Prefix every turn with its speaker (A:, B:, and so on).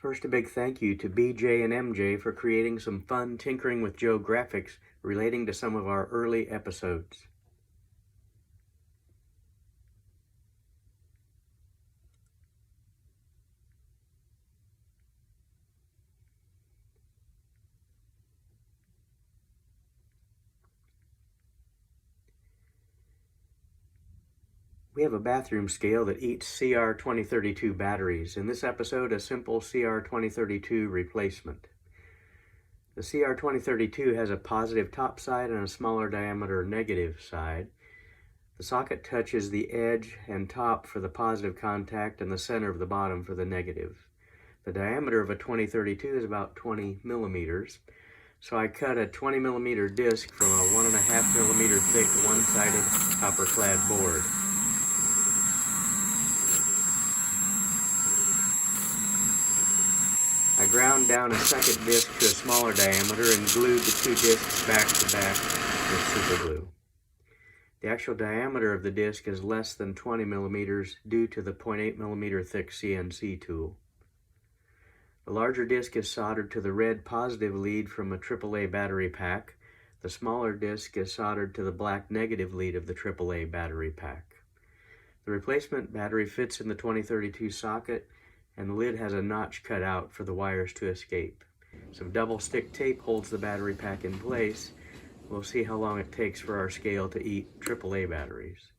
A: First, a big thank you to BJ and MJ for creating some fun Tinkering with Joe graphics relating to some of our early episodes. We have a bathroom scale that eats CR2032 batteries. In this episode, a simple CR2032 replacement. The CR2032 has a positive top side and a smaller diameter negative side. The socket touches the edge and top for the positive contact and the center of the bottom for the negative. The diameter of a 2032 is about 20 millimeters. So I cut a 20 millimeter disc from a 1.5 millimeter thick one-sided copper-clad board. I ground down a second disc to a smaller diameter and glued the two discs back to back with super glue. The actual diameter of the disc is less than 20 millimeters due to the 0.8 millimeter thick CNC tool. The larger disc is soldered to the red positive lead from a AAA battery pack. The smaller disc is soldered to the black negative lead of the AAA battery pack. The replacement battery fits in the 2032 socket, and the lid has a notch cut out for the wires to escape. Some double stick tape holds the battery pack in place. We'll see how long it takes for our scale to eat AAA batteries.